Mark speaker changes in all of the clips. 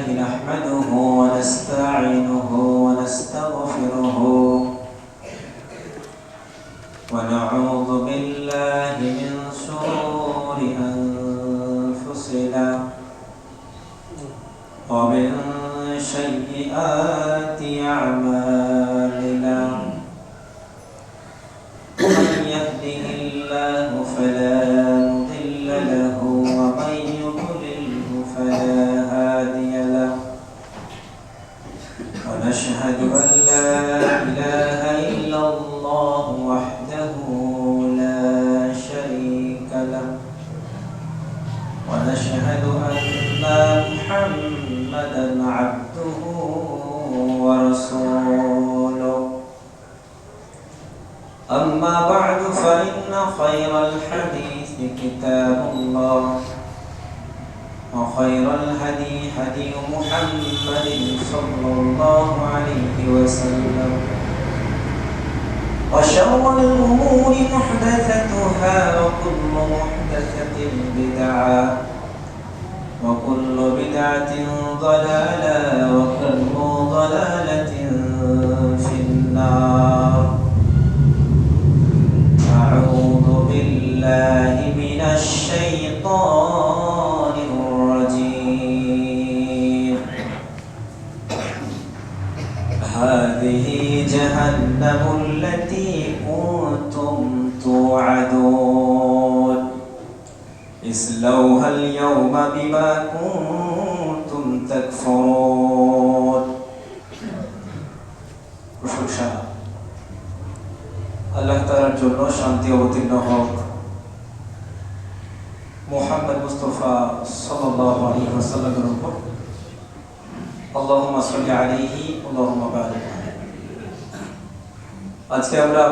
Speaker 1: لله نحمده ونستعينه ونستغفره ونعوذ بالله من شرور أنفسنا ومن سيئات أعمالنا من يهده الله فلا مضل له ومن يضلله فلا هادي له ونشهد أن لا إله إلا الله وحده لا شريك له ونشهد أن محمدا عبده ورسوله أما بعد فإن خير الحديث كتاب الله وخير الهدي هدي محمد صلى الله عليه وسلم وشر الأمور محدثتها وكل محدثة بدعة وكل بدعة ضلالة وكل ضلالة في النار أعوذ بالله من الشيطان الرجيم هذه جهنم التي كنتم توعدون اصلوها اليوم بما كنتم تكفرون প্রশংসা আল্লাহ তাআলার জন্য, শান্তি অবতীর্ণ হোক মুহাম্মদ মুস্তাফা সাল্লাল্লাহু আলাইহি ওয়াসাল্লামের উপর। আল্লাহুম্মা সাল্লি আলাইহি আল্লাহুম্মা বারিক আলাইহি। আজকে আমরা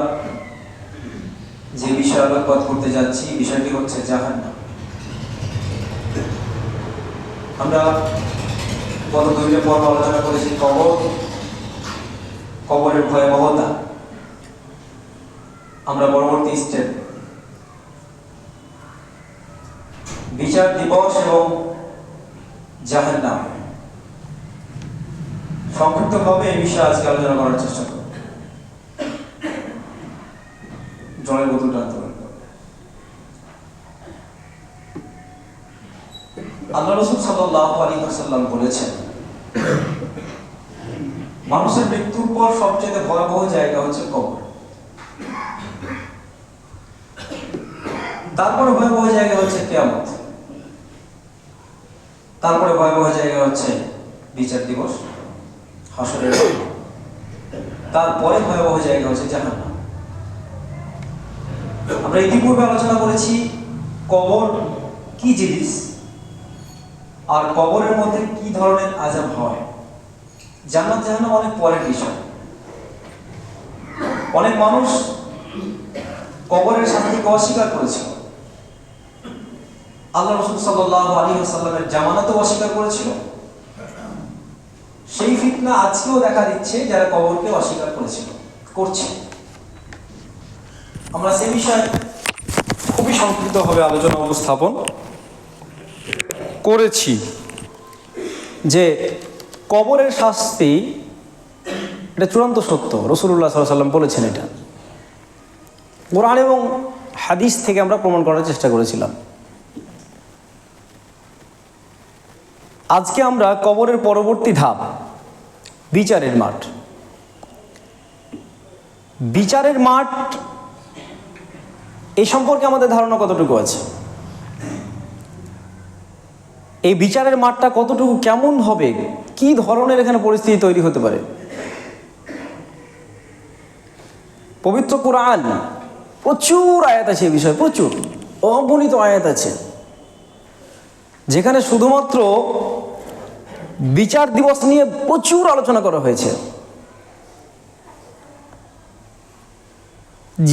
Speaker 1: যে বিষয়ে আলোকপাত করতে যাচ্ছি, বিষয়টি হচ্ছে জাহান্নাম। আমরা গত দুইটা পর্ব আলোচনা করেছি কবরের ভয়াবহতা। আমরা পরবর্তী স্টেপ বিচার দিবস এবং জাহান্নাম সংক্ষিপ্তভাবে এই বিষয়ে আজকে আলোচনা করার চেষ্টা করব। জলের বোতলটা আনতে পারেন। আল্লাহ রাসূল সাল্লাল্লাহু আলাইহি ওয়াসাল্লাম বলেছেন, মানুষের মৃত্যুর পর সবচেয়ে ভয়াবহ জায়গা হচ্ছে কবর। তারপরে ভয়াবহ জায়গা হচ্ছে কিয়ামত। তারপরে ভয়াবহ জায়গা হচ্ছে বিচার দিবস, হাসরের মাঠ। তারপরে ভয়াবহ জায়গা হচ্ছে জাহান্নাম। আমরা ইতিপূর্বে আলোচনা করেছি কবর কি জিনিস আর কবরের মধ্যে কি ধরনের আযাব হয়। জান্নাত জাহান্নাম অনেক পরের বিষয়। অনেক মানুষ কবরের শাস্তিকে অস্বীকার করেছিল। আল্লাহ রাসূল সাল্লাল্লাহু আলাইহি ওয়াসাল্লামের জামানাতেও অস্বীকার করেছিল। সেই ফিতনা আজকেও দেখা দিচ্ছে, যারা কবরকে অস্বীকার করছে। আমরা সেই বিষয়ে খুবই সংক্ষিপ্তভাবে আলোচনা উপস্থাপন করেছি যে কবরের শাস্তি এটা চূড়ান্ত সত্য। রাসূলুল্লাহ সাল্লাল্লাহু আলাইহি ওয়াসাল্লাম বলেছেন। এটা কোরআন এবং হাদিস থেকে আমরা প্রমাণ করার চেষ্টা করেছিলাম। আজকে আমরা কবরের পরবর্তী ধাপ বিচারের মাঠ। বিচারের মাঠ এই সম্পর্কে আমাদের ধারণা কতটুকু আছে? এই বিচারের মাঠটা কতটুকু কেমন হবে, কি ধরনের এখানে পরিস্থিতি তৈরি হতে পারে? পবিত্র কোরআন প্রচুর আয়াত আছে এই বিষয়ে, প্রচুর অগণিত আয়াত আছে, যেখানে শুধুমাত্র বিচার দিবস নিয়ে প্রচুর আলোচনা করা হয়েছে।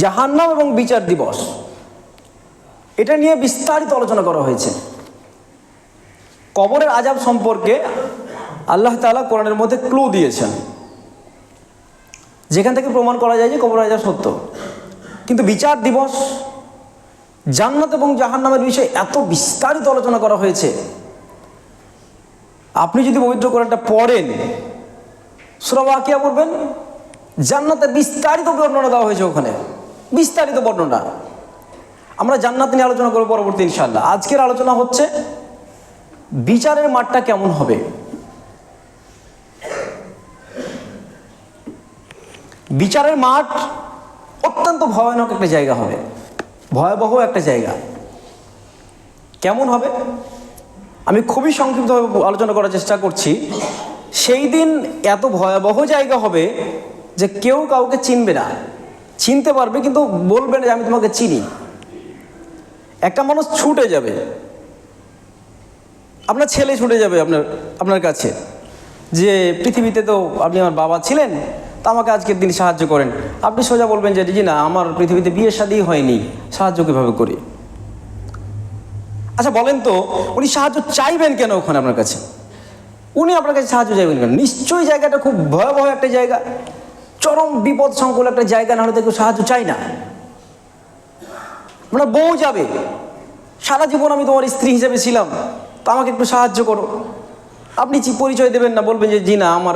Speaker 1: জাহান্নাম এবং বিচার দিবস এটা নিয়ে বিস্তারিত আলোচনা করা হয়েছে। কবরের আযাব সম্পর্কে আল্লাহ তাআলা কোরআনের মধ্যে ক্লু দিয়েছেন, যেখান থেকে প্রমাণ করা যায় যে কবরের আযাব সত্য। কিন্তু বিচার দিবস, জান্নাত এবং জাহান্নামের বিষয়ে এত বিস্তারিত আলোচনা করা হয়েছে আপনি যদি পবিত্র কোরআনটা পড়েন, সূরা ওয়াকিয়া পড়বেন, জান্নাতে বিস্তারিত বর্ণনা দেওয়া হয়েছে, ওখানে বিস্তারিত বর্ণনা। আমরা জান্নাত নিয়ে আলোচনা করব পরবর্তী ইনশাআল্লাহ। আজকের আলোচনা হচ্ছে বিচারের মাঠটা কেমন হবে। বিচারের মাঠ অত্যন্ত ভয়ানক একটা জায়গা হবে, ভয়াবহ একটা জায়গা। কেমন হবে আমি খুবই সংক্ষিপ্তভাবে আলোচনা করার চেষ্টা করছি। সেই দিন এত ভয়াবহ জায়গা হবে যে কেউ কাউকে চিনবে না, চিনতে পারবে কিন্তু বলবে না যে আমি তোমাকে চিনি। একটা মানুষ ছুটে যাবে, আপনার ছেলে ছুটে যাবে আপনার কাছে যে পৃথিবীতে তো আপনি আমার বাবা ছিলেন, তা আমাকে আজকের দিন সাহায্য করেন। আপনি সোজা বলবেন যে জি না, আমার পৃথিবীতে বিয়ে শাদী হয়নি, সাহায্য কীভাবে করি? আচ্ছা বলেন তো, উনি সাহায্য চাইবেন কেন ওখানে আপনার কাছে? উনি আপনার কাছে সাহায্য চাইবেন কেন? নিশ্চয়ই জায়গাটা খুব ভয়াবহ একটা জায়গা, চরম বিপদ সংকুল একটা জায়গা, না হলে তো কেউ সাহায্য চাই না। আপনার বউ যাবে, সারা জীবন আমি তোমার স্ত্রী হিসেবে ছিলাম, তা আমাকে একটু সাহায্য করো। আপনি পরিচয় দেবেন না, বলবেন যে জি না, আমার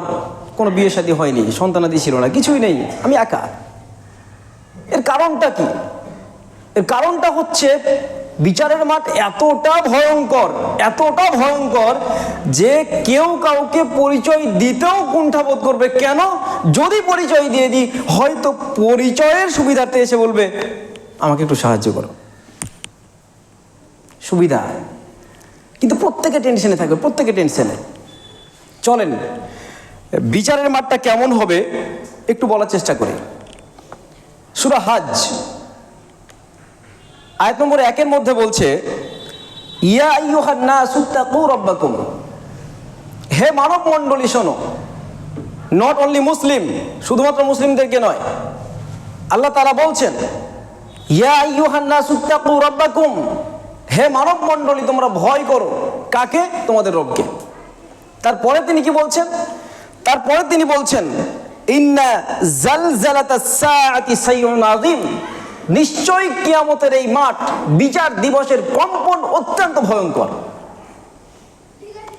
Speaker 1: কোনো বিয়ে শাদী হয়নি, সন্তানাদি ছিল না, কিছুই নেই, আমি একা। এর কারণটা কি? এর কারণটা হচ্ছে বিচারের মাঠ এতটা ভয়ঙ্কর, এতটা ভয়ঙ্কর যে কেউ কাউকে পরিচয় দিতেও কুণ্ঠাবোধ করবে। কেন? যদি পরিচয় দিয়ে দিই, হয়তো পরিচয়ের সুবিধার্থে এসে বলবে আমাকে একটু সাহায্য করো, সুবিধা। কিন্তু প্রত্যেকে টেনশনে থাকবে, প্রত্যেকে টেনশনে। চলেন বিচারের মাঠটা কেমন হবে একটু বলার চেষ্টা করি। সূরা হজ আয়াত নম্বর 1 মধ্যে বলছে, ইয়া আইয়ুহান নাসু তাকু রাব্বাকুম, হে মানব মণ্ডলী শোনো। নট অনলি মুসলিম, শুধুমাত্র মুসলিমদেরকে নয়, আল্লাহ তাআলা বলছেন ইয়া আইয়ুহান নাসু তাকু রাব্বাকুম, হে মানব মণ্ডলী তোমরা ভয় করো। কাকে? তোমাদের রবকে। তারপরে তিনি কি বলছেন? তারপরে তিনি বলছেন ইন্না জালজালাতাস সাআতি শাইউন আযীম, নিশ্চয়ই কিয়ামতের এই মাঠ, বিচার দিবসের কম্পন অত্যন্ত ভয়ঙ্কর।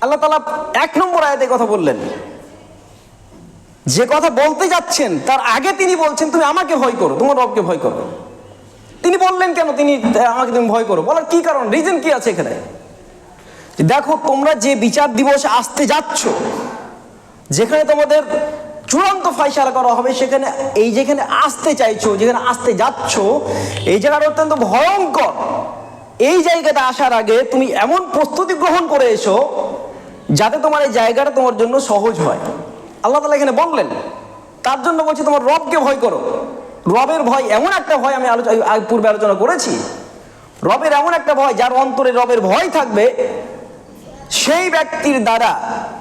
Speaker 1: আল্লাহ তাআলা 1 নম্বর আয়াতে কথা বললেন, যে কথা বলতে যাচ্ছেন তার আগে তিনি বলছেন তুমি আমাকে ভয় করো, তোমার রবকে ভয় করো। তিনি বললেন কেন তিনি আমাকে তুমি ভয় করো? বলার কি কারণ, রিজন কি আছে এখানে? দেখো, তোমরা যে বিচার দিবস আসতে যাচ্ছ, যেখানে তোমাদের চূড়ান্ত ফায়সালা করা হবে, সেখানে এই যেখানে আসতে চাইছো, যেখানে আসতে যাচ্ছ, এই জায়গাটা অত্যন্ত ভয়ঙ্কর। এই জায়গাতে আসার আগে তুমি এমন প্রস্তুতি গ্রহণ করে এসো যাতে তোমার এই জায়গাটা তোমার জন্য সহজ হয়। আল্লাহ তাআলা এখানে বললেন, তার জন্য বলছে তোমার রবকে ভয় করো। রবের ভয় এমন একটা ভয়, আমি পূর্বে আলোচনা করেছি, রবের এমন একটা ভয়, যার অন্তরে রবের ভয় থাকবে সেই ব্যক্তির দ্বারা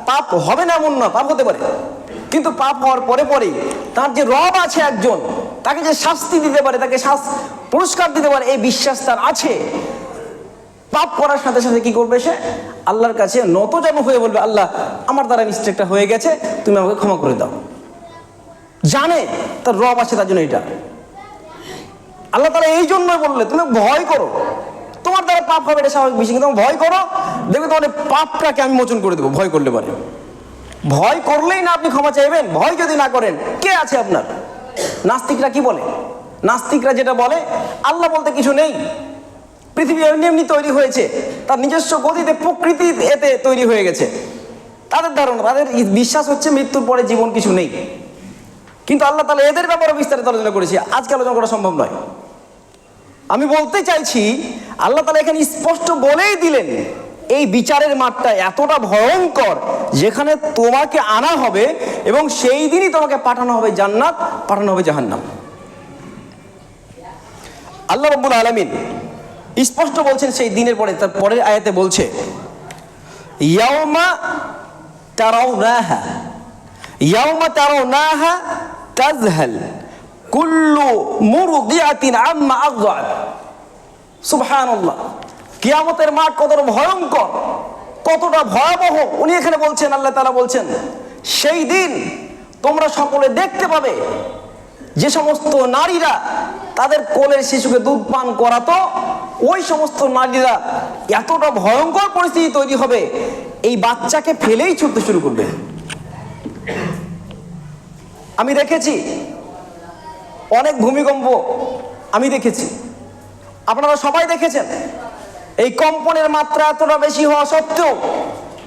Speaker 1: পাপ হবে না এমন না, পাপ হতে পারে, কিন্তু পাপ হওয়ার পরে পরে তার যে রব আছে একজন, তাকে যে শাস্তি দিতে পারে, তাকে পুরস্কার দিতে পারে, এই বিশ্বাস তার আছে। পাপ করার সাথে সাথে কি করবে? সে আল্লাহর কাছে নতজানু হয়ে বলবে, আল্লাহ আমার দ্বারা মিস্টেকটা হয়ে গেছে, তুমি আমাকে ক্ষমা করে দাও। জানে তার রব আছে, তার জন্য এটা আল্লাহ তাআলা এই জন্যই বললে তুমি ভয় করো। তোমার দ্বারা পাপ হবে এটা স্বাভাবিক বিষয়, কিন্তু ভয় করো, দেখবে তোমার পাপটাকে আমি মোচন করে দেবো। ভয় করলে পারে, ভয় করলেই না আপনি ক্ষমা চাইবেন। ভয় যদি না করেন, কে আছে আপনার? নাস্তিকরা কি বলে? নাস্তিকরা যেটা বলে, আল্লাহ বলতে কিছু নেই, পৃথিবী এমনি এমনি তৈরি হয়েছে, তার নিজস্ব গতিতে প্রকৃতি এতে তৈরি হয়ে গেছে। তাদের ধারণা, তাদের বিশ্বাস হচ্ছে মৃত্যুর পরে জীবন কিছু নেই। কিন্তু আল্লাহ তাআলা এদের ব্যাপারে বিস্তারিত আলোচনা করেছে, আজকে আলোচনা করা সম্ভব নয়। আমি বলতে চাইছি, আল্লাহ তাআলা এখানে স্পষ্ট বলেই দিলেন এই বিচারের মাঠটা এতটা ভয়ঙ্কর, যেখানে তোমাকে আনা হবে এবং সেই দিনই তোমাকে পাঠানো হবে জান্নাত, পাঠানো হবে জাহান্নাম। আল্লাহ রাব্বুল আলামিন স্পষ্ট বলছেন সেই দিনের পরে, তার পরের আয়াতে বলছে ইয়াউমা তারাউনাহা, ইয়াউমা তারাউনাহা তাযহাল কুল্লু মুরদিআতিন আম্মা আরদাআত। সুবহানাল্লাহ, কিয়ামতের মাঠ কতটা ভয়ঙ্কর, কতটা ভয়াবহ উনি এখানে বলছেন। আল্লাহ তাআলা বলছেন সেই দিন তোমরা সকলে দেখতে পাবে যে সমস্ত নারীরা তাদের কোলের শিশুকে দুধ পান করাতো, ওই সমস্ত নারীরা এতটা ভয়ঙ্কর পরিস্থিতি তৈরি হবে, এই বাচ্চাকে ফেলেই ছুটতে শুরু করবে। আমি দেখেছি অনেক ভূমিকম্প, আমি দেখেছি, আপনারা সবাই দেখেছেন। এই কম্পনের মাত্রা এতটা বেশি হওয়া সত্ত্বেও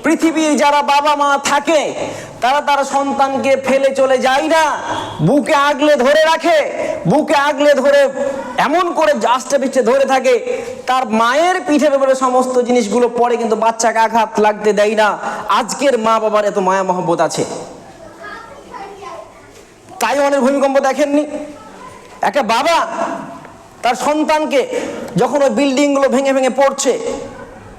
Speaker 1: পৃথিবীর যারা বাবা মা থাকে তারা তার সন্তানকে ফেলে চলে যায় না, বুকে আগলে ধরে রাখে, বুকে আগলে ধরে এমন করে আষ্টে পিষ্টে ধরে থাকে, তার মায়ের পিঠের উপরে সমস্ত জিনিসগুলো পড়ে, কিন্তু বাচ্চাকে আঘাত লাগতে দেয় না। আজকের মা বাবার এত মায়া মহব্বত আছে। তাইওয়ানের ভূমিকম্প দেখেননি? একটা বাবা তার সন্তানকে যখন ওই বিল্ডিংগুলো ভেঙে ভেঙে পড়ছে,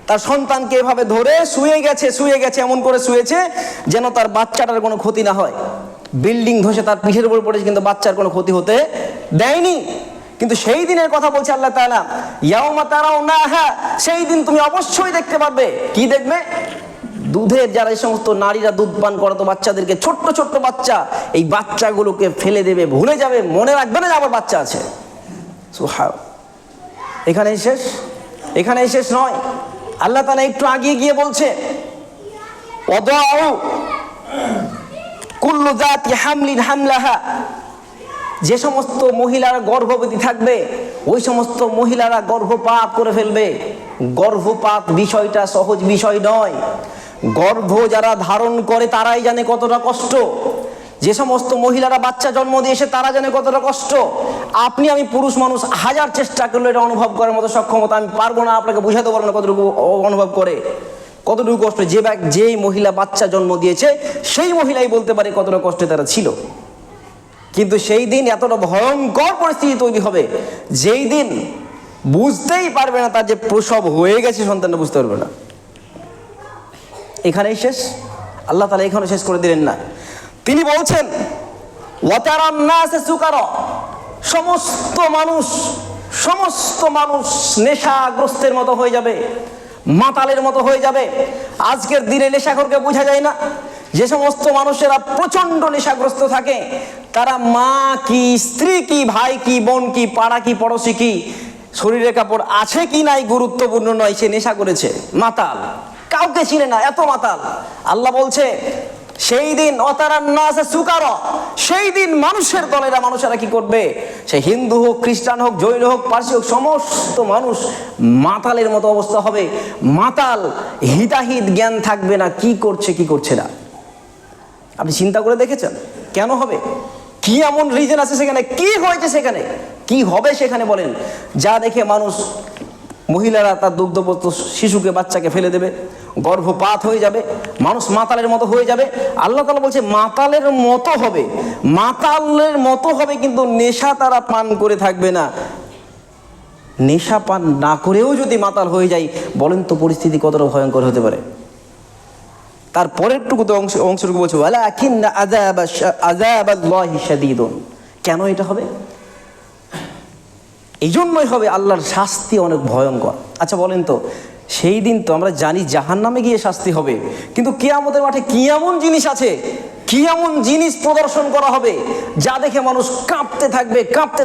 Speaker 1: তার সন্তানকে এভাবে ধরে শুয়ে গেছে, এমন করে শুয়েছে যেন তার বাচ্চাটার কোনো ক্ষতি না হয়। বিল্ডিং ধসে তার পিঠের উপর পড়েছে, কিন্তু বাচ্চার কোনো ক্ষতি হতে দেয়নি। কিন্তু সেই দিনের কথা বলছে আল্লাহ তাআলা, ইয়াউমা তারাউনাহা, সেই দিন তুমি অবশ্যই দেখতে পাবে। কি দেখবে? দুধের যারা এই সমস্ত নারীরা দুধ পান করাতো বাচ্চাদেরকে, ছোট্ট ছোট্ট বাচ্চা, এই বাচ্চাগুলোকে ফেলে দেবে, ভুলে যাবে, মনে রাখবে না যে আমার বাচ্চা আছে। এখানেই শেষ? এখানেই শেষ নয়। আল্লাহ তাআলা একটু আগিয়ে গিয়ে বলছে, ওয়াদাউ কুল্লু যাতি হামলিন হামলাহা, যে সমস্ত মহিলারা গর্ভবতী থাকবে ওই সমস্ত মহিলারা গর্ভপাত করে ফেলবে। গর্ভপাত বিষয়টা সহজ বিষয় নয়। গর্ভ যারা ধারণ করে তারাই জানে কতটা কষ্ট। যে সমস্ত মহিলারা বাচ্চা জন্ম দিয়েছে তারা জানে কতটা কষ্ট। আপনি আমি পুরুষ মানুষ হাজার চেষ্টা করলে এটা অনুভব করার মতো সক্ষমতা আমি পারবো না, আপনাকে বুঝাতে পারবো না কতটুকু অনুভব করে, কতটুকু কষ্ট। যেই মহিলা বাচ্চা জন্ম দিয়েছে সেই মহিলাই বলতে পারে কতটা কষ্টে তারা ছিল। কিন্তু সেই দিন এতটা ভয়ঙ্কর পরিস্থিতি তৈরি হবে, যেই দিন বুঝতেই পারবে না তার যে প্রসব হয়ে গেছে, সন্তানটা বুঝতে পারবে না। এখানেই শেষ? আল্লাহ তাআলা এখানে শেষ করে দিলেন না। তিনি বলছেন, ওয়াতারান নাসা সুকারা, সমস্ত মানুষ নেশাগ্রস্তের মতো হয়ে যাবে, মাতালের মতো হয়ে যাবে। আজকের দিনে নেশাখোরকে বোঝা যায় না। যে সমস্ত মানুষেরা প্রচন্ড নেশাগ্রস্ত থাকে, তারা মা কি, স্ত্রী কি, ভাই কি, বোন কি, পাড়া কি, পড়োশি কি, শরীরের কাপড় আছে কি নাই গুরুত্বপূর্ণ নয়, সে নেশা করেছে, মাতাল, কাউকে চিনে না, এত মাতাল। আল্লাহ বলছে সেই দিন ওয়াতারান নাসা সুকারা, সেই দিন মানুষেরা কি করবে? সে হিন্দু হোক, খ্রিস্টান হোক, জৈন হোক, পার্সি হোক, সমস্ত মানুষ মাতালের মতো অবস্থা হবে। মাতাল, হিতাহিত জ্ঞান থাকবে না, কি করছে না। আপনি চিন্তা করে দেখেছেন কেন হবে? কি এমন রিজন আছে সেখানে? কি হয়েছে সেখানে? কি হবে সেখানে বলেন? যা দেখে মানুষ, মহিলারা তার দুগ্ধপুত্র শিশুকে, বাচ্চাকে ফেলে দেবে, গর্ভপাত হয়ে যাবে, মানুষ মাতালের মতো হয়ে যাবে। আল্লাহ তাআলা বলছে মাতালের মতো হবে, কিন্তু নেশা তারা পান করে থাকবে না। নেশা পান না করেও যদি মাতাল হয়ে যায়, বলেন তো পরিস্থিতি কতটা ভয়ঙ্কর হতে পারে। তার পরেরটুকু অংশটুকু বলছে, ওয়ালাকিন্না আযাবাল্লাহি শাদীদুন। কেন এটা হবে? এই জন্যই হবে, আল্লাহর শাস্তি অনেক ভয়ঙ্কর। আচ্ছা বলেন তো, সেই দিন তো আমরা জানি জাহান্নামে গিয়ে শাস্তি হবে, কিন্তু কিয়ামতের মাঠে কি এমন জিনিস আছে, কি এমন জিনিস প্রদর্শন করা হবে যা দেখে মানুষ কাঁপতে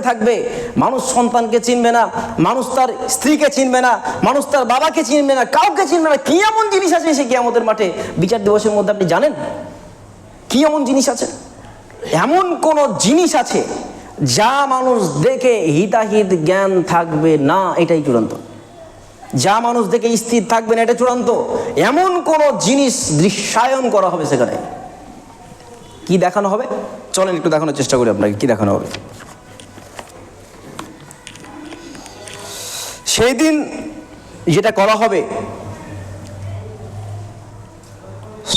Speaker 1: থাকবে। মানুষ সন্তানকে চিনবে না, মানুষ তার স্ত্রীকে চিনবে না, মানুষ তার বাবাকে চিনবে না, কাউকে চিনবে না। কি এমন জিনিস আছে সে কিয়ামতের মাঠে, বিচার দিবসের মধ্যে? আপনি জানেন কি এমন জিনিস আছে? এমন কোন জিনিস আছে যা মানুষ দেখে হিতাহিত জ্ঞান থাকবে না, এটাই চূড়ান্ত। যা মানুষ দেখে স্থির থাকবে না, এটা চূড়ান্ত। এমন কোন জিনিস দৃশ্যায়ন করা হবে সেখানে। কি দেখানো হবে? চলেন একটু দেখানোর চেষ্টা করি আপনাকে কি দেখানো হবে। সেই দিন যেটা করা হবে,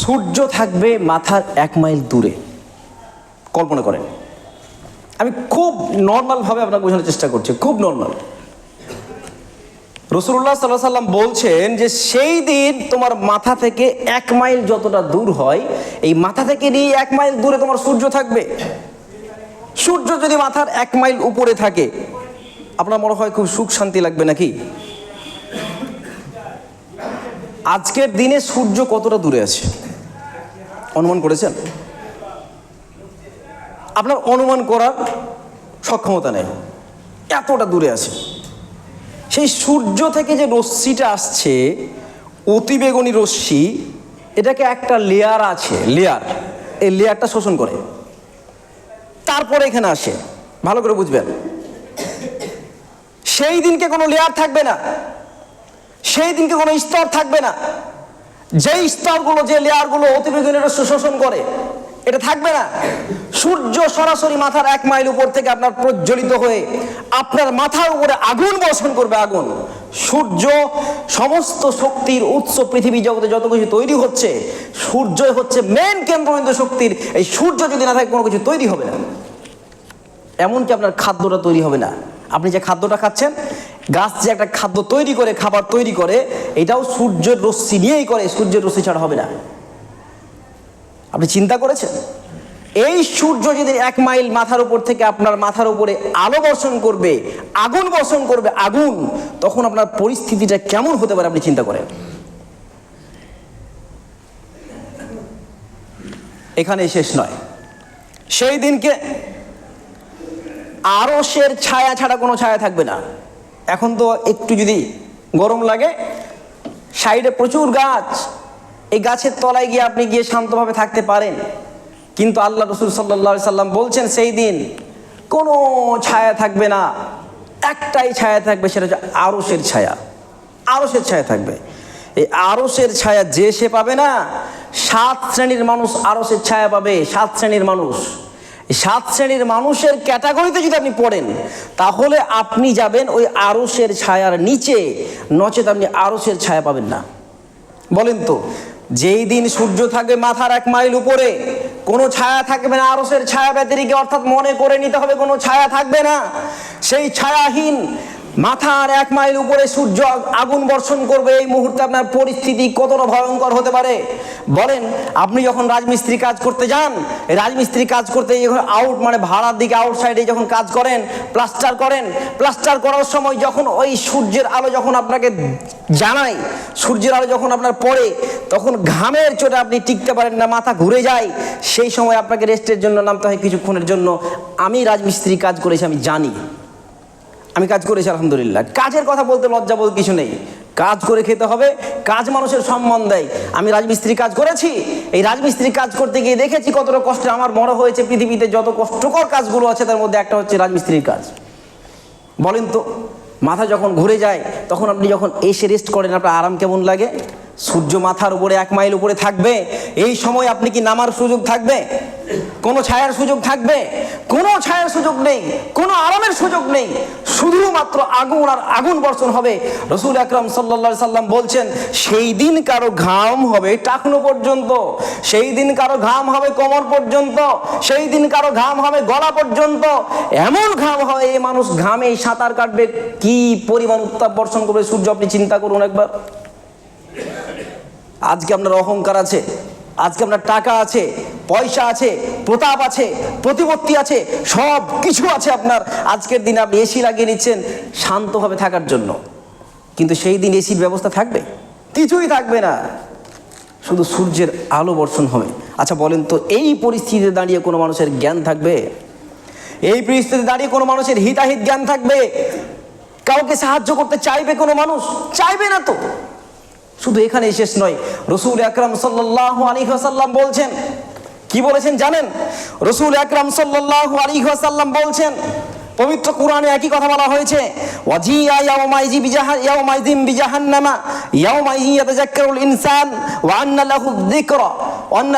Speaker 1: সূর্য থাকবে মাথার 1 মাইল দূরে। কল্পনা করেন, আমি খুব নর্মালভাবে আপনাকে বোঝানোর চেষ্টা করছি, খুব নর্মাল। রাসূলুল্লাহ সাল্লাল্লাহু আলাইহি ওয়াসাল্লাম বলছেন যে সেই দিন তোমার মাথা থেকে 1 মাইল যতটা দূর হয়, এই মাথা থেকে নিয়ে 1 মাইল দূরে তোমার সূর্য থাকবে। সূর্য যদি মাথার 1 মাইল উপরে থাকে, আপনার মনে হয় খুব সুখ শান্তি লাগবে নাকি? আজকের দিনে সূর্য কতটা দূরে আছে অনুমান করেছেন? আপনার অনুমান করার সক্ষমতা নেই, এতটা দূরে আছে। সেই সূর্য থেকে যে রশ্মিটা আসছে, অতিবেগুনি রশ্মি, এটাকে একটা লেয়ার আছে, লেয়ার, এই লেয়ারটা শোষণ করে, তারপরে এখানে আসে। ভালো করে বুঝবেন, সেই দিনকে কোনো লেয়ার থাকবে না, সেই দিনকে কোনো স্তর থাকবে না। যেই স্তরগুলো, যে লেয়ারগুলো অতিবেগুনি রশ্মি শোষণ করে, এটা থাকবে না। সূর্য সরাসরি মাথার 1 মাইল উপর থেকে আপনার প্রজ্বলিত হয়ে আপনার মাথার উপরে আগুন বর্ষণ করবে, আগুন। সূর্য সমস্ত শক্তির উৎস। পৃথিবী জগতে যত কিছু তৈরি হচ্ছে, সূর্যই হচ্ছে মেন কেন্দ্রবিন্দু শক্তির। এই সূর্য যদি না থাকে কোনো কিছু তৈরি হবে না, এমনকি আপনার খাদ্যটা তৈরি হবে না। আপনি যে খাদ্যটা খাচ্ছেন, গাছ যে একটা খাদ্য তৈরি করে, খাবার তৈরি করে, এটাও সূর্যের রশ্মি নিয়েই করে, সূর্যের রশ্মি ছাড়া হবে না। আপনি চিন্তা করেছেন, এই সূর্য যদি 1 মাইল মাথার উপর থেকে আপনার মাথার উপরে আলো বর্ষণ করবে, আগুন বর্ষণ করবে, আগুন, তখন আপনার পরিস্থিতিটা কেমন হতে পারে আপনি চিন্তা করেন। এখানেই শেষ নয়, সেই দিনকে আরশের ছায়া ছাড়া কোনো ছায়া থাকবে না। এখন তো একটু যদি গরম লাগে, সাইডে প্রচুর গাছ, এই গাছের তলায় গিয়ে আপনি গিয়ে শান্তভাবে থাকতে পারেন। কিন্তু আল্লাহ রসুল সাল্লাল্লাহু আলাইহি সাল্লাম বলছেন, সেই দিন কোনো ছায়া থাকবে না, একটাই ছায়া থাকবে, সেটা হচ্ছে আরশের ছায়া। আরশের ছায়া থাকবে। এই আরশের ছায়া যে সে পাবে না, 7 শ্রেণীর মানুষ আরশের ছায়া পাবে। 7 শ্রেণীর মানুষ। 7 শ্রেণীর মানুষের ক্যাটাগরিতে যদি আপনি পড়েন, তাহলে আপনি যাবেন ওই আরশের ছায়ার নিচে, নচেত আপনি আরশের ছায়া পাবেন না। বলেন তো, যেই দিন সূর্য থাকবে মাথার 1 মাইল উপরে, কোনো ছায়া থাকবে না আরশের ছায়া ব্যতিরেকে, অর্থাৎ মনে করে নিতে হবে কোনো ছায়া থাকবে না। সেই ছায়াহীন মাথার 1 মাইল উপরে সূর্য আগুন বর্ষণ করবে, এই মুহূর্তে আপনার পরিস্থিতি কতটা ভয়ঙ্কর হতে পারে বলেন। আপনি যখন রাজমিস্ত্রি কাজ করতে যান, রাজমিস্ত্রি কাজ করতে যখন আউট, মানে ভাড়ার দিকে আউট সাইডে যখন কাজ করেন, প্লাস্টার করেন, প্লাস্টার করার সময় যখন ওই সূর্যের আলো যখন আপনাকে জানায়, সূর্যের আলো যখন আপনার পড়ে, তখন ঘামের চোটে আপনি টিকতে পারেন না, মাথা ঘুরে যায়। সেই সময় আপনাকে রেস্টের জন্য নামতে হয় কিছুক্ষণের জন্য। আমি রাজমিস্ত্রি কাজ করেছি, আমি জানি, আমি কাজ করেছি আলহামদুলিল্লাহ। কাজের কথা বলতে লজ্জা বলতে কিছু নেই, কাজ করে খেতে হবে, কাজ মানুষের সম্মান দেয়। আমি রাজমিস্ত্রি কাজ করেছি, এই রাজমিস্ত্রি কাজ করতে গিয়ে দেখেছি কতটা কষ্ট আমার বড় হয়েছে। পৃথিবীতে যত কষ্টকর কাজগুলো আছে তার মধ্যে একটা হচ্ছে রাজমিস্ত্রির কাজ। বলেন তো, মাথা যখন ঘুরে যায়, তখন আপনি যখন এসে রেস্ট করেন, আপনার আরাম কেমন লাগে? সূর্য মাথার উপরে 1 মাইল উপরে থাকবে, এই সময় আপনি কি নামার সুযোগ থাকবে? কোনো ছায়ার সুযোগ থাকবে? কোনো ছায়ার সুযোগ নেই, কোনো আরামের সুযোগ নেই, শুধুমাত্র আগুন আর আগুন বর্ষণ হবে। রাসূল আকরাম সাল্লাল্লাহু আলাইহি সাল্লাম বলছেন, সেই দিন কারো ঘাম হবে টাকনো পর্যন্ত, সেই দিন কারো ঘাম হবে কোমর পর্যন্ত, সেই দিন কারো ঘাম হবে গলা পর্যন্ত। এমন ঘাম হবে, এই মানুষ ঘামে সাঁতার কাটবে, কি পরিমাণ উত্তাপ বর্ষণ করবে সূর্য, আপনি চিন্তা করুন একবার। আজকে আপনার অহংকার আছে, আজকে আপনার টাকা আছে, পয়সা আছে, প্রতাপ আছে, প্রতিপত্তি আছে, সব কিছু আছে আপনার। আজকের দিনে আপনি এসি লাগিয়ে নিচ্ছেন শান্তভাবে থাকার জন্য, কিন্তু সেই দিন এসির ব্যবস্থা থাকবে? কিছুই থাকবে না, শুধু সূর্যের আলো বর্ষণ হবে। আচ্ছা বলেন তো, এই পরিস্থিতিতে দাঁড়িয়ে কোনো মানুষের জ্ঞান থাকবে? এই পরিস্থিতিতে দাঁড়িয়ে কোনো মানুষের হিতাহিত জ্ঞান থাকবে? কাউকে সাহায্য করতে চাইবে কোনো মানুষ? চাইবে না তো। শুধু এখানেই শেষ নয়, রাসূল আকরাম সাল্লাল্লাহু আলাইহি ওয়াসাল্লাম বলছেন, কি বলেছেন জানেন? রাসূল আকরাম সাল্লাল্লাহু আলাইহি ওয়াসাল্লাম বলছেন, পবিত্র কোরআনে একই কথা বলা হয়েছে, ওয়াজিয়া ইয়াউমাইযিন বিজাহান্নামা ইয়াউমাইযিন ইয়াতাযাক্কারুল ইনসান ওয়া আন্না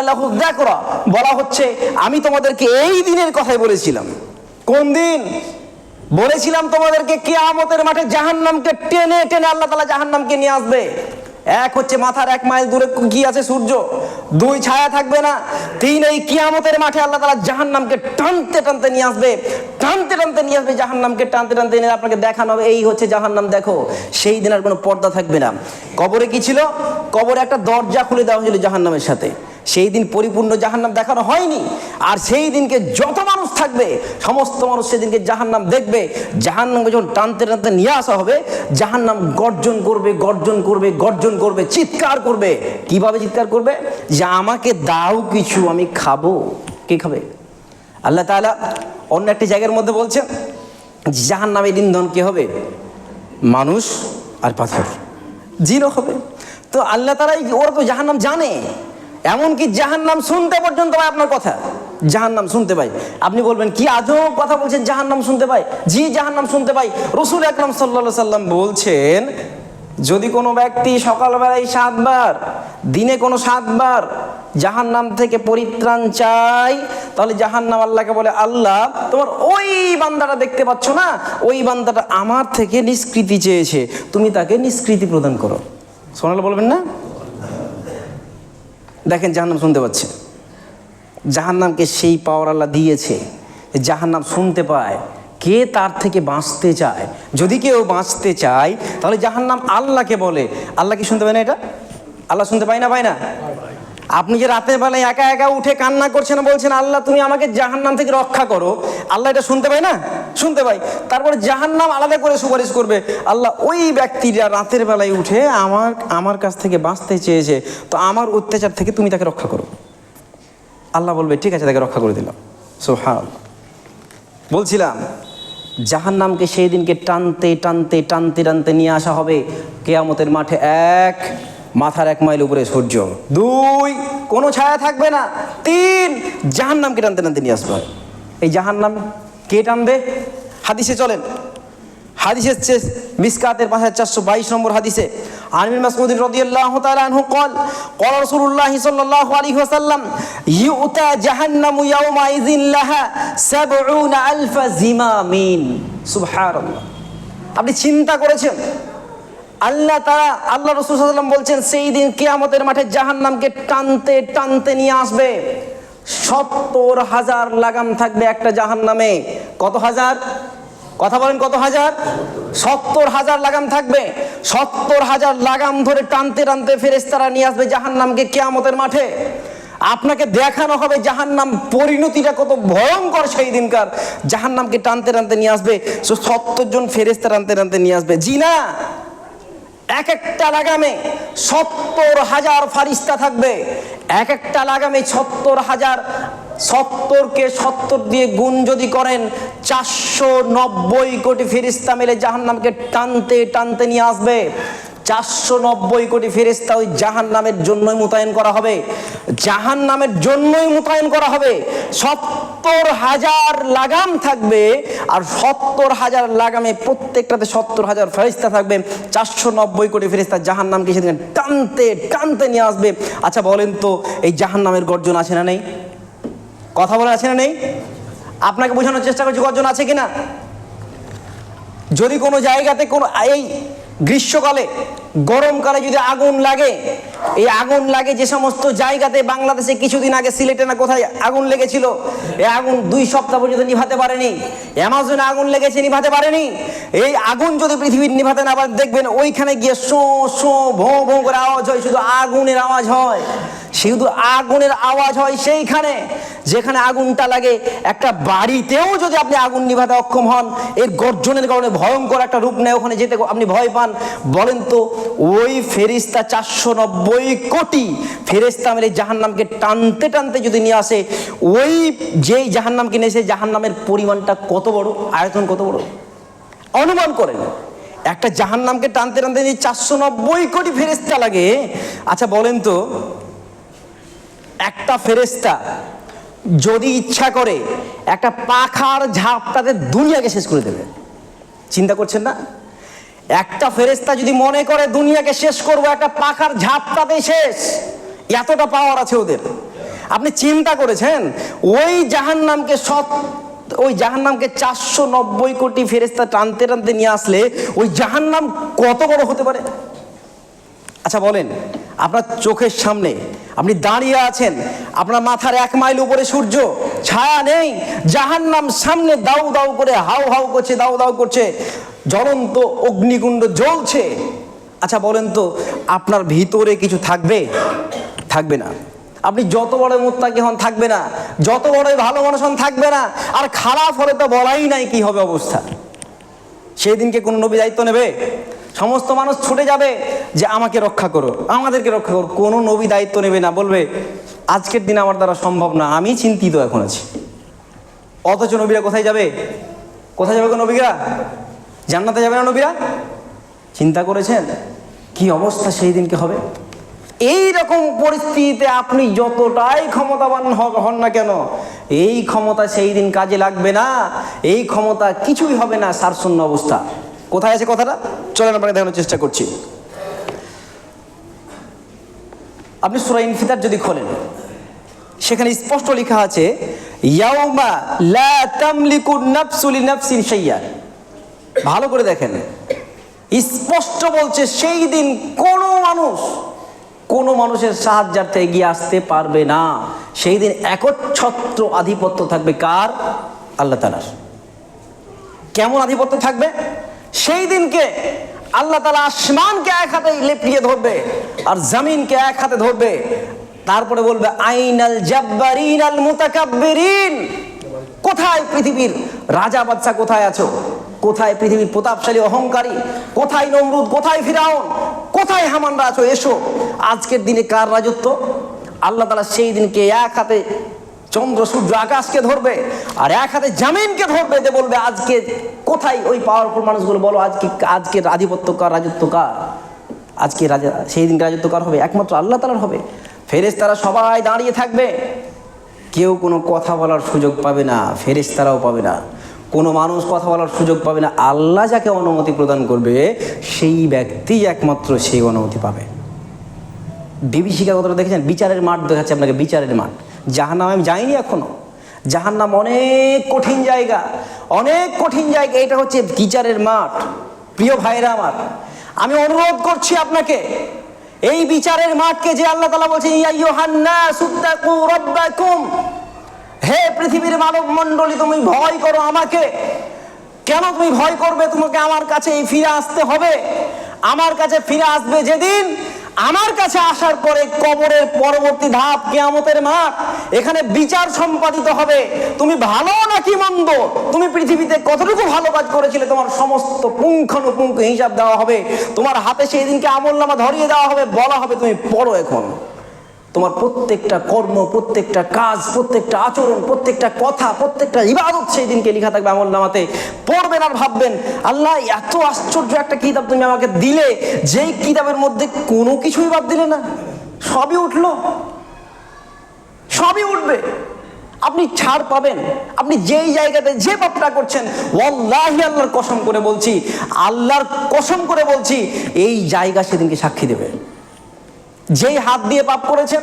Speaker 1: লাহু যিকরা। বলা হচ্ছে, আমি তোমাদেরকে এই দিনের কথাই বলেছিলাম। কোন দিন? বলেছিলাম তোমাদেরকে কিয়ামতের মাঠে জাহান্নামকে টেনে টেনে আল্লাহ তাআলা জাহান্নামকে নিয়ে আসবে। এক হচ্ছে মাথার 1 মাইল দূরে কি আছে? সূর্য। 2, ছায়া থাকবে না। 3, এই কিয়ামতের মাঠে আল্লাহ তাআলা জাহান্নামকে টানতে টানতে নিয়ে আসবে, টানতে টানতে নিয়ে আসবে জাহান্নামকে, টানতে টানতে নিয়ে আপনাকে দেখানো হবে, এই হচ্ছে জাহান্নাম, দেখো। সেই দিন আর কোনো পর্দা থাকবে না। কবরে কি ছিল? কবরে একটা দরজা খুলে দেওয়া হয়েছিল জাহান্নামের সাথে। সেই দিন পরিপূর্ণ জাহান্নাম দেখানো হয়নি। আর সেই দিনকে যত মানুষ থাকবে, সমস্ত মানুষ সেদিনকে জাহান্নাম দেখবে। জাহান্নামকে যখন টানতে টানতে নিয়ে আসা হবে, জাহান্নাম গর্জন করবে, গর্জন করবে, গর্জন করবে, চিৎকার করবে। কিভাবে চিৎকার করবে? যে আমাকে দাও কিছু, আমি খাবো। কে খাবে? আল্লাহ তাআলা অন্য একটি জায়গার মধ্যে বলছেন জাহান্নামের ইন্ধন কি হবে? মানুষ আর পাথর, জিনও হবে। তো আল্লাহ তাআলা ওরা তো জাহান্নাম জানে, এমনকি জাহান্নাম শুনতে পর্যন্ত পায় আপনার কথা, জাহান্নাম শুনতে পাই। আপনি বলবেন কি আজব কথা বলছেন, জাহান্নাম শুনতে পাই? জি, জাহান্নাম শুনতে পাই। রাসূল আকরাম সাল্লাল্লাহু আলাইহি সাল্লাম বলছেন যদি কোনো ব্যক্তি সকালবেলায় 7 বার, দিনে কোনো 7 বার জাহান্নাম থেকে পরিত্রাণ চাই, তাহলে জাহান্নাম আল্লাহকে বলে, আল্লাহ তোমার ওই বান্দাটা দেখতে পাচ্ছ না, ওই বান্দাটা আমার থেকে নিষ্কৃতি চেয়েছে, তুমি তাকে নিষ্কৃতি প্রদান করো। সুবহানাল্লাহ বলবেন না? দেখেন জাহান্নাম শুনতে পাচ্ছে, জাহান্নামকে সেই পাওয়ার আল্লাহ দিয়েছে, জাহান্নাম শুনতে পায়। কে তার থেকে বাঁচতে চায়? যদি কেউ বাঁচতে চায় তাহলে জাহান্নাম আল্লাহকে বলে। আল্লাহ কি শুনতে পায় না? এটা আল্লাহ শুনতে পায় না? পায় না? আপনি যে রাতের বেলায় একা একা উঠে কান্না করছেন, বলছেন আল্লাহ তুমি আমাকে জাহান্নাম থেকে রক্ষা করো, আল্লাহ এটা শুনতে পায় না? শুনতে পায়। তারপরে জাহান্নাম আলাদা করে সুপারিশ করবে, আল্লাহ ওই ব্যক্তিরা রাতের বেলায় উঠে আমার কাছ থেকে বাঁচতে চেয়েছে, তো আমার অত্যাচার থেকে তুমি তাকে রক্ষা করো। আল্লাহ বলবে ঠিক আছে, তাকে রক্ষা করে দিলাম। সুবহানাল্লাহ। বলছিলাম জাহান্নামকে সেই দিনকে টানতে টানতে টানতে টানতে নিয়ে আসা হবে কিয়ামতের মাঠে। 1, মাথার 1 মাইল উপরে সূর্য। 2, কোনো ছায়া থাকবে না। 3, জাহান্নামকে টানতে টানতে নিয়ে আসবে। এই জাহান্নাম কে টানবে? হাদিসে চলেন, হাদিসে মিসকাতের 5422 নম্বর হাদিসে আন ইবনে মাসউদ রাদিয়াল্লাহু তাআলা আনহু قال قال رسول الله صلى الله عليه وسلم يؤتى جهنم يومئذ لها 70000 زمام। সুবহানাল্লাহ। আপনি চিন্তা করেছেন আল্লাহ তাআলা, আল্লাহ রাসূল সাল্লাল্লাহু আলাইহি ওয়াসাল্লাম বলছেন সেই দিন কিয়ামতের মাঠে জাহান্নামকে টানতে টানতে নিয়ে আসবে। 70000 লাগাম থাকবে একটা জাহান্নামে। কত হাজার? কথা বলেন, কত হাজার? 70000 লাগাম থাকবে। 70000 লাগাম ধরে টানতে টানতে ফেরেশতারা নিয়ে আসবে জাহান্নামকে কিয়ামতের মাঠে। আপনাকে দেখানো হবে জাহান্নাম পরিণতিটা কত ভয়ঙ্কর সেই দিনকার। জাহান্নামকে টানতে টানতে নিয়ে আসবে, 70 জন ফেরেশতা টানতে টানতে নিয়ে আসবে। জি না, এক একটা লাগামে 70000 ফারিস্তা থাকবে। এক একটা লাগামে 70000, 70কে 70 দিয়ে গুণ যদি করেন 490 কোটি ফেরেশতা মিলে জাহান্নামকে টানতে টানতে নিয়ে আসবে। 490 কোটি ফেরেশতা ওই জাহান্নামের জন্যই মোতায়েন করা হবে, জাহান্নামের জন্যই মোতায়েন করা হবে। 70000 লাগাম থাকবে, আর 70000 লাগামে প্রত্যেকটাতে 70000 ফেরেশতা থাকবে। 490 কোটি ফেরেশতা জাহান্নামকে সেদিন টানতে টানতে নিয়ে আসবে। আচ্ছা বলেন তো, এই জাহান্নামের গর্জন আছে না নেই? কথা বলে আছে না নেই? আপনাকে বোঝানোর চেষ্টা করছি গর্জন আছে কিনা। যদি কোনো জায়গাতে কোনো এই গ্রীষ্মকালে, গরমকালে যদি আগুন লাগে, এই আগুন লাগে যে সমস্ত জায়গাতে, বাংলাদেশে কিছুদিন আগে সিলেটে না কোথায় আগুন লেগেছিল, এই আগুন 2 সপ্তাহ পর্যন্ত নিভাতে পারেনি। অ্যামাজনে আগুন লেগেছে, নিভাতে পারেনি। এই আগুন যদি পৃথিবীর নিভাতে না পারে, দেখবেন ওইখানে গিয়ে শো শো ভো ভো করে আওয়াজ হয়, শুধু আগুনের আওয়াজ হয়, শুধু আগুনের আওয়াজ হয়। সেইখানে যেখানে আগুনটা লাগে, একটা বাড়িতেও যদি আপনি আগুন নিভাতে অক্ষম হন, এর গর্জনের কারণে ভয়ঙ্কর একটা রূপ নেয়, ওখানে যেতে আপনি ভয় পান। বলেন তো, ওই ফেরেশতা 490 কোটি ফেরেশতা মিলে জাহান্নামকে টানতে টানতে যদি নিয়ে আসে, ওই যেই জাহান্নামকে নিয়ে এসে জাহান্নামের পরিমাণটা কত বড়, আয়তন কত বড় অনুমান করেন। একটা জাহান্নামকে টানতে টানতে 490 কোটি ফেরেশতা লাগে। আচ্ছা বলেন তো, একটা ফেরেশতা যদি ইচ্ছা করে একটা পাখার ঝাপটাতে দুনিয়াকে শেষ করে দেবে, চিন্তা করছেন না? একটা ফেরেশতা যদি মনে করে দুনিয়াকে শেষ করবো, একটা পাখার ঝাপটাতে শেষ, এতটা পাওয়ার আছে ওদের। আপনি চিন্তা করেছেন ওই জাহান্নামকে 490 কোটি ফেরেশতা টানতে টানতে নিয়ে আসলে ওই জাহান্নাম কত বড় হতে পারে? আচ্ছা বলেন, আপনার চোখের সামনে আপনি দাঁড়িয়ে আছেন, আপনার মাথার 1 মাইল উপরে সূর্য, ছায়া নেই, জাহান্নাম সামনে দাউ দাউ করে হাউ হাউ করছে, দাউ দাউ করছে, জ্বলন্ত অগ্নিকুণ্ড জ্বলছে। আচ্ছা বলেন তো, আপনার ভিতরে কিছু থাকবে? থাকবে না। আপনি যত বড় মুত্তাকি হন থাকবে না, যত বড় ভালো মানুষ হন থাকবে না। আর খারাপ হলে তো বলাই নাই কি হবে অবস্থা। সেই দিনকে কোন নবী দায়িত্ব নেবে? সমস্ত মানুষ ছুটে যাবে যে আমাকে রক্ষা করো, আমাদেরকে রক্ষা করো। কোনো নবী দায়িত্ব নেবে না, বলবে আজকের দিন আমার দ্বারা সম্ভব না, আমি চিন্তিত এখন আছি। অথচ নবীরা কোথায় যাবে? কোথায় যাবে গো নবীরা? জান্নাতে যাবে না নবীরা? চিন্তা করেছেন কি অবস্থা সেই দিনকে হবে? এই রকম পরিস্থিতিতে আপনি যতটাই ক্ষমতাবান হন না কেন, এই ক্ষমতা সেই দিন কাজে লাগবে না। এই ক্ষমতা কিছুই হবে না, সারশূন্য অবস্থা। কোথায় আছে কথাটা? চলেন আপনাকে দেখানোর চেষ্টা করছি। আপনি সূরা ইনফিতার যদি খোলেন, সেখানে স্পষ্ট লেখা আছে ইয়াউমা লা তামলিকু নাফসু লিনাফসিন শাইয়া। ভালো করে দেখেন, স্পষ্ট বলছে সেই দিন কোনো মানুষের সাহায্যার্থে এগিয়ে আসতে পারবে না। সেই দিন একচ্ছত্র আধিপত্য থাকবে কার? আল্লাহ তাআলার। কেমন আধিপত্য থাকবে সেই দিনকে? আল্লাহ তাআলা আসমানকে এক হাতে লেপিয়ে ধরবে আর জমিনকে এক হাতে ধরবে, তারপরে বলবে আইনাল জাব্বারিন আল মুতাকাব্বিরিন। কোথায় পৃথিবীর রাজা বাদশা? কোথায় আছো? কোথায় পৃথিবীর প্রতাপশালী অহংকারী? কোথায় নমরুদ? কোথায় ফিরাউন? কোথায় হামানরা আছো? এসো। আজকের দিনে কার রাজত্ব? আল্লাহ তাআলা সেই দিনকে এক হাতে চন্দ্র সূর্য আকাশকে ধরবে আর এক হাতে জামিনকে ধরবে, যে বলবে আজকে কোথায় ওই পাওয়ারফুল মানুষগুলো? বলো আজকের আধিপত্য কার, রাজত্ব কার? আজকে রাজা সেই দিন রাজত্ব কার হবে? একমাত্র আল্লাহ তাআলার হবে। ফেরেশতারা সবাই দাঁড়িয়ে থাকবে, কেউ কোনো কথা বলার সুযোগ পাবে না, ফেরেশতারাও পাবে না, কোনো মানুষ কথা বলার সুযোগ পাবে না। আল্লাহ যাকে অনুমতি প্রদান করবে সেই ব্যক্তি একমাত্র সেই অনুমতি পাবে। বিভীষিকার কথাটা দেখেছেন? বিচারের মাঠ দেখাচ্ছে আপনাকে, বিচারের মাঠ। জাহান্নামে আমি যাইনি এখনো। জাহান্নাম অনেক কঠিন জায়গা, অনেক কঠিন জায়গা। এটা হচ্ছে বিচারের মাঠ। প্রিয় ভাইরা আমার, আমি অনুরোধ করছি আপনাকে, এই বিচারের মাঠকে যে আল্লাহ তাআলা বলছেন ইয়া আইয়ুহান নাসু তাকু রাব্বাকুম, হে পৃথিবীর মানব মণ্ডলী তুমি ভয় করো আমাকে। কেন তুমি ভয় করবে? তোমাকে আমার কাছে ফিরে আসতে হবে। আমার কাছে ফিরে আসবে যেদিন, আমার কাছে আসার পরে কবরের পরবর্তী ধাপ কিয়ামতের মাঠ। এখানে বিচার সম্পাদিত হবে। তুমি ভালো নাকি মন্দ, তুমি পৃথিবীতে কতটুকু ভালো কাজ করেছিলে, তোমার সমস্ত পুঙ্খানুপুঙ্খ হিসাব দেওয়া হবে। তোমার হাতে সেই দিনকে আমলনামা ধরিয়ে দেওয়া হবে, বলা হবে তুমি পড়ো এখন। তোমার প্রত্যেকটা কর্ম, প্রত্যেকটা কাজ, প্রত্যেকটা আচরণ, প্রত্যেকটা কথা, প্রত্যেকটা ইবাদত সেই দিনকে লেখা থাকবে আমলনামাতে। পড়বেন আর ভাববেন আল্লাহ এত আশ্চর্য একটা কিতাব তুমি আমাকে দিলে, যেই কিতাবের মধ্যে কোনো কিছুই বাদ দিলে না, সবই উঠলো, সবই উঠবে। আপনি ছাড় পাবেন। আপনি যেই জায়গাতে যে পাপটা করছেন, ওয়াল্লাহি আল্লাহর কসম করে বলছি, আল্লাহর কসম করে বলছি, এই জায়গা সেদিনকে সাক্ষী দেবে। যেই হাত দিয়ে পাপ করেছেন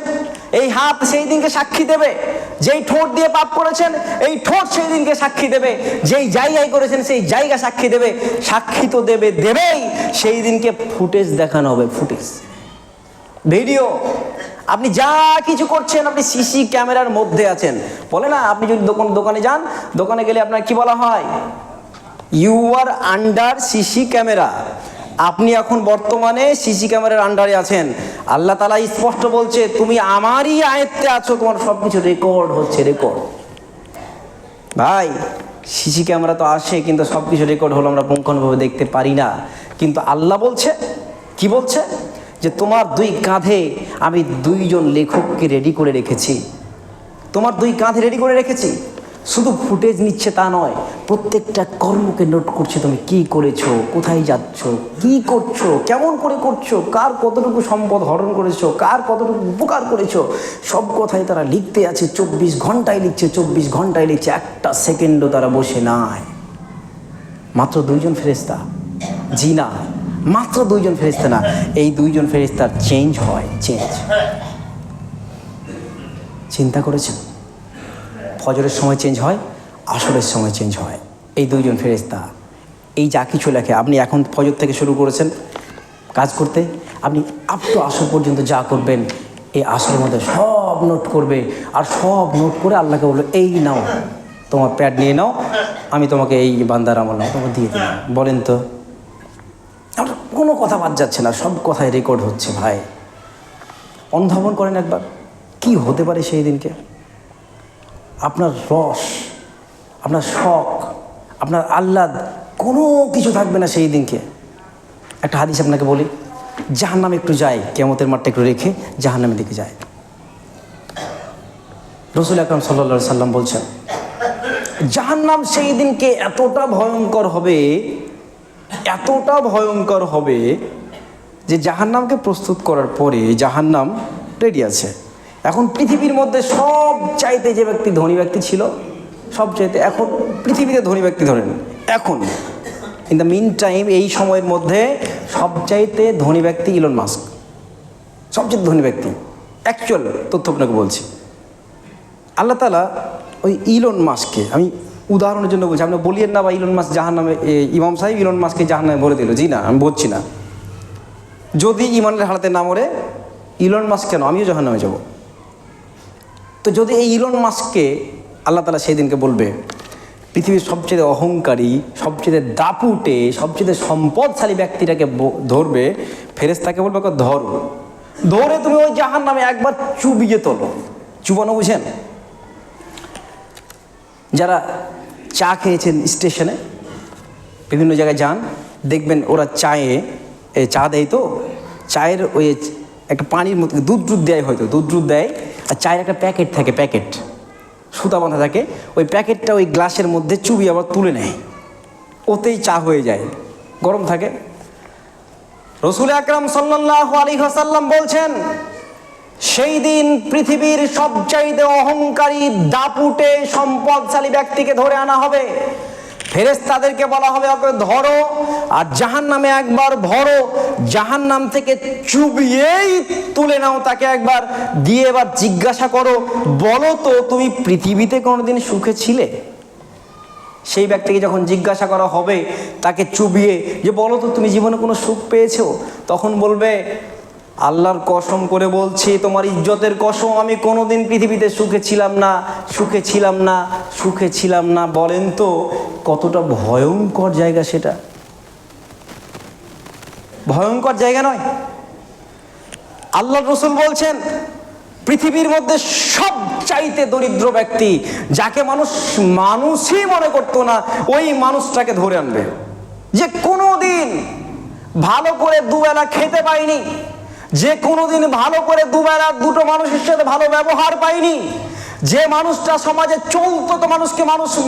Speaker 1: এই হাত সেই দিনকে সাক্ষী দেবে, যেই ঠোঁট দিয়ে পাপ করেছেন এই ঠোঁট সেই দিনকে সাক্ষী দেবে, যেই জায়গায় করেছেন সেই জায়গা সাক্ষী দেবে। সাক্ষী তো দেবেই, সেই দিনকে ফুটেজ দেখানো হবে, ফুটেজ, ভিডিও। আপনি যা কিছু করছেন আপনি সিসি ক্যামেরার মধ্যে আছেন। বলে না, আপনি যদি দোকানে যান, দোকানে গেলে আপনার কি বলা হয়? You are under CC camera. আপনি এখন বর্তমানে সিসি ক্যামেরার আন্ডারে আছেন। আল্লাহ তাআলা স্পষ্ট বলছে তুমি আমারই আয়ত্তে আছো, তোমার সব কিছু রেকর্ড হচ্ছে, রেকর্ড। ভাই, সিসি ক্যামেরা তো আসে, কিন্তু সব কিছু রেকর্ড হলো আমরা পুঙ্খানুপুঙ্খভাবে দেখতে পারি না। কিন্তু আল্লাহ বলছে, কি বলছে? যে তোমার দুই কাঁধে আমি দুইজন লেখককে রেডি করে রেখেছি। তোমার দুই কাঁধে রেডি করে রেখেছি। শুধু ফুটেজ নিচ্ছে তা নয়, প্রত্যেকটা কর্মকে নোট করছে। তুমি কি করেছো, কোথায় যাচ্ছ, কি করছো, কেমন করে করছো, কার কতটুকু সম্পদ হরণ করেছো, কার কতটুকু উপকার করেছো, সব কথাই তারা লিখতে আছে। 24 ঘন্টায় লিখছে, 24 ঘন্টায় লিখছে, একটা সেকেন্ডও তারা বসে নাই। মাত্র দুইজন ফেরেশতা, জি না, মাত্র দুইজন ফেরেশতা না, এই দুইজন ফেরেশতার চেঞ্জ হয়, চেঞ্জ। চিন্তা করেছেন? ফজরের সময় চেঞ্জ হয়, আসরের সময় চেঞ্জ হয়। এই দুইজন ফেরেশতা এই যা কিছু লেখে, আপনি এখন ফজর থেকে শুরু করেছেন কাজ করতে, আপনি আপ টু আসর পর্যন্ত যা করবেন এই আসরের মধ্যে সব নোট করবে। আর সব নোট করে আল্লাহকে বলবে এই নাও, তোমার প্যাড নিয়ে নাও, আমি তোমাকে এই বান্দার আমল নাও তোমাকে দিয়ে দিলাম। বলেন তো, কোনো কথা বাদ যাচ্ছে না, সব কথাই রেকর্ড হচ্ছে। ভাই, অনুধাবন করেন একবার কি হতে পারে সেই দিনকে। আপনার রস, আপনার শখ, আপনার আহ্লাদ কোনো কিছু থাকবে না সেই দিনকে। একটা হাদিস আপনাকে বলি, জাহান্নামে একটু যায়, কিয়ামতের মাঠটা একটু রেখে জাহান্নামের দিকে যায়। রাসূল আকরাম সাল্লাল্লাহু আলাইহি সাল্লাম বলছেন, জাহান্নাম সেই দিনকে এতটা ভয়ঙ্কর হবে যে জাহান্নামকে প্রস্তুত করার পরে জাহান্নাম রেডি আছে। এখন পৃথিবীর মধ্যে সব চাইতে যে ব্যক্তি ধনী ব্যক্তি ছিল, সব চাইতে এখন পৃথিবীতে ধনী ব্যক্তি ধরেন এখন ইন দ্য মিন টাইম, এই সময়ের মধ্যে সবচাইতে ধনী ব্যক্তি ইলন মাস্ক, সবচেয়ে ধনী ব্যক্তি। অ্যাকচুয়াল তথ্য আপনাকে বলছি। আল্লাহ তাআলা ওই ইলন মাস্ককে, আমি উদাহরণের জন্য বলছি, আপনি বলিয়েন না বা ইলন মাস্ক জাহান্নামে, ইমাম সাহেব ইলন মাস্ককে জাহান্নামে ভরে দিল। জি না, আমি বলছি না। যদি ইমানের হালাতে না মরে, ইলন মাস্ক কেন, আমিও জাহান্নামে যাব। তো যদি এই ইলন মাস্ককে আল্লাহ তাআলা সেই দিনকে বলবে, পৃথিবীর সবচেয়ে অহংকারী, সবচেয়ে দাপুটে, সবচেয়ে সম্পদশালী ব্যক্তিটাকে ধরবে, ফেরেশতাকে বলবে ধরো, ধরে তুমি ওই জাহান্নামে একবার চুবিয়ে তোলো। চুবানো বুঝেন? যারা চা খেয়েছেন স্টেশনে, বিভিন্ন জায়গায় যান, দেখবেন ওরা চায়ে চা দেয়, তো চায়ের ওই একটা পানির মতো দুধ দেয়, হয়তো দুধ দেয়, আর চায়ের একটা প্যাকেট থাকে, প্যাকেট সুতা বাঁধা থাকে, ওই প্যাকেটটা ওই গ্লাসের মধ্যে চুবিয়ে আবার তুলে নেয়, ওতেই চা হয়ে যায়, গরম থাকে। রাসূল আকরাম সাল্লাল্লাহু আলাইহি ওয়াসাল্লাম বলছেন, সেই দিন পৃথিবীর সবচাইতে অহংকারী, দাপুটে, সম্পদশালী ব্যক্তিকে ধরে আনা হবে। ফেরেশতাদেরকে বলা হবে ওকে ধরো আর জাহান্নামে একবার ভরো, জাহান্নাম থেকে চুবিয়েই তুলে নাও তাকে একবার, দিয়ে এবার জিজ্ঞাসা করো, বলো তো তুমি পৃথিবীতে কোনোদিন সুখে ছিলে? সেই ব্যক্তিকে যখন জিজ্ঞাসা করা হবে তাকে চুবিয়ে, যে বলো তো তুমি জীবনে কোনো সুখ পেয়েছো? তখন বলবে, আল্লাহর কসম করে বলছি, তোমার ইজ্জতের কসম, আমি কোনোদিন পৃথিবীতে সুখে ছিলাম না। বলেন তো কতটা ভয়ঙ্কর জায়গা সেটা? ভয়ঙ্কর জায়গা নয়? আল্লাহর রাসূল বলছেন, পৃথিবীর মধ্যে সবচাইতে দরিদ্র ব্যক্তি, যাকে মানুষই মনে করতো না, ওই মানুষটাকে ধরে আনবে, যে কোনোদিন ভালো করে দুবেলা খেতে পায়নি, যে কোনোদিন ভালো করে দুবেলা দুটো মানুষের সাথে ভালো ব্যবহার পায়নি, যে মানুষটা সমাজে চলতো, তো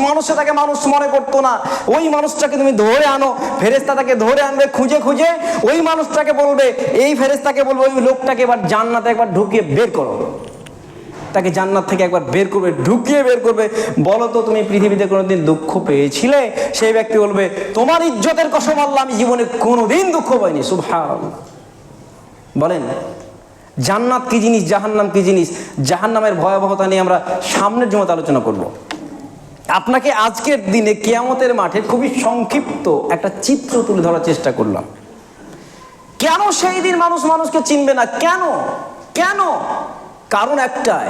Speaker 1: মানুষে তাকে মানুষ মনে করতো না, ওই মানুষটাকে তুমি ধরে আনো। ফেরেশতা তাকে ধরে আনবে খুঁজে খুঁজে, ওই মানুষটাকে বলবে, এই ফেরেশতাকে বলবে, ওই লোকটাকে এবার জান্নাতে একবার ঢুকিয়ে বের করো, তাকে জান্নাত থেকে একবার বের করবে, ঢুকিয়ে বের করবে, বলো তো তুমি পৃথিবীতে কোনোদিন দুঃখ পেয়েছিলে? সেই ব্যক্তি বলবে, তোমার ইজ্জতের কসম আল্লাহ, আমি জীবনে কোনোদিন দুঃখ পাইনি। সুবহানাল্লাহ। বলেন, জান্নাত কি জিনিস, জাহান্নাম কি জিনিস? জাহান্নামের ভয়াবহতা নিয়ে আমরা সামনের জমাতে আলোচনা করব। আপনাকে আজকের দিনে কিয়ামতের মাঠে খুবই সংক্ষিপ্ত একটা চিত্র তুলে ধরার চেষ্টা করলাম। কেন সেই দিন মানুষকে চিনবে না? কেন? কারণ একটাই,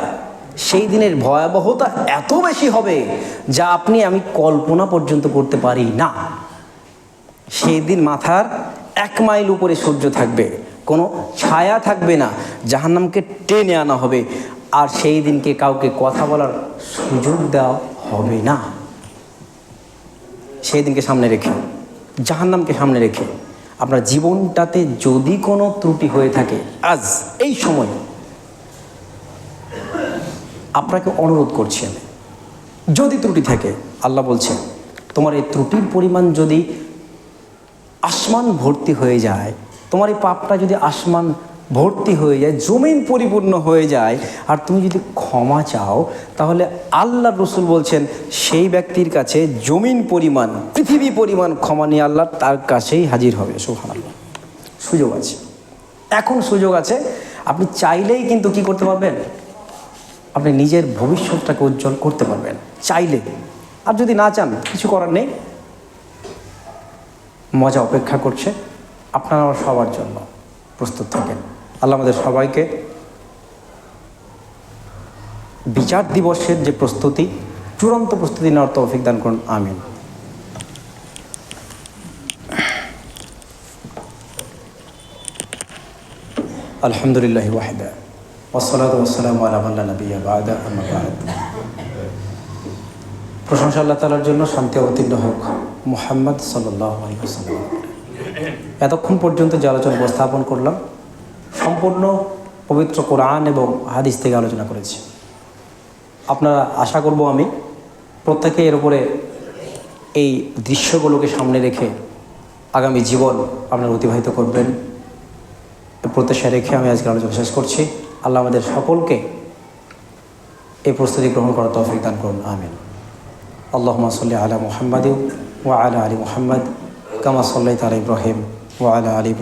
Speaker 1: সেই দিনের ভয়াবহতা এত বেশি হবে যা আমি কল্পনা পর্যন্ত করতে পারি না। সেই দিন মাথার 1 মাইল উপরে সূর্য থাকবে, কোনো ছায়া থাকবে না, জাহান্নামকে টেনে আনা হবে, আর সেই দিনকে কাউকে কথা বলার সুযোগ দেওয়া হবে না। সেই দিনকে সামনে রেখে, জাহান্নামকে সামনে রেখে আপনার জীবনটাতে যদি কোনো ত্রুটি হয়ে থাকে, আজ এই সময় আপনাকে অনুরোধ করছি আমি, যদি ত্রুটি থাকে, আল্লাহ বলছেন, তোমার এই ত্রুটির পরিমাণ যদি আসমান ভর্তি হয়ে যায়, তোমার এই পাপটা যদি আসমান ভর্তি হয়ে যায়, জমিন পরিপূর্ণ হয়ে যায়, আর তুমি যদি ক্ষমা চাও, তাহলে আল্লাহ রাসূল বলছেন, সেই ব্যক্তির কাছে জমিন পরিমাণ, পৃথিবী পরিমাণ ক্ষমা নিয়ে আল্লাহ তার কাছেই হাজির হবে। সুবহানাল্লাহ। সুযোগ আছে, এখন সুযোগ আছে। আপনি চাইলেই কিন্তু কি করতে পারবেন? আপনি নিজের ভবিষ্যৎটাকে উজ্জ্বল করতে পারবেন, চাইলে। আর যদি না চান, কিছু করার নেই, মজা অপেক্ষা করছে আপনারা সবার জন্য। প্রস্তুত থাকেন। আল্লাহ আমাদের সবাইকে বিচার দিবসের যে প্রস্তুতি, চূড়ান্ত প্রস্তুতি নেওয়ার তৌফিক দান করুন। আমিন। আলহামদুলিল্লাহ ওয়াহদা ওয়াসসালাতু ওয়াসসালামু আলা মান লা নাবিয়্যা বা'দা, আম্মা বা'দ। প্রশংসা আল্লাহ তাআলার জন্য, শান্তি অবতীর্ণ হোক মুহাম্মদ সাল্লাল্লাহু আলাইহি ওয়াসাল্লাম। এতক্ষণ পর্যন্ত যে আলোচনা উপস্থাপন করলাম, সম্পূর্ণ পবিত্র কোরআন এবং হাদিস থেকে আলোচনা করেছি। আপনারা, আশা করব আমি, প্রত্যেকে এর উপরে এই দৃশ্যগুলোকে সামনে রেখে আগামী জীবন আপনারা অতিবাহিত করবেন, প্রত্যাশা রেখে আমি আজকে আলোচনা শেষ করছি। আল্লাহ আমাদের সকলকে এই প্রস্তুতি গ্রহণ করার তৌফিক দান করুন, আমিন। আল্লাহুম্মা সাল্লি আলা মুহাম্মাদিন ওয়া আলা আলি মুহাম্মাদ কামা সাল্লাইতা আলা ইব্রাহিম ওয়া আলা আলি ইব্রাহিম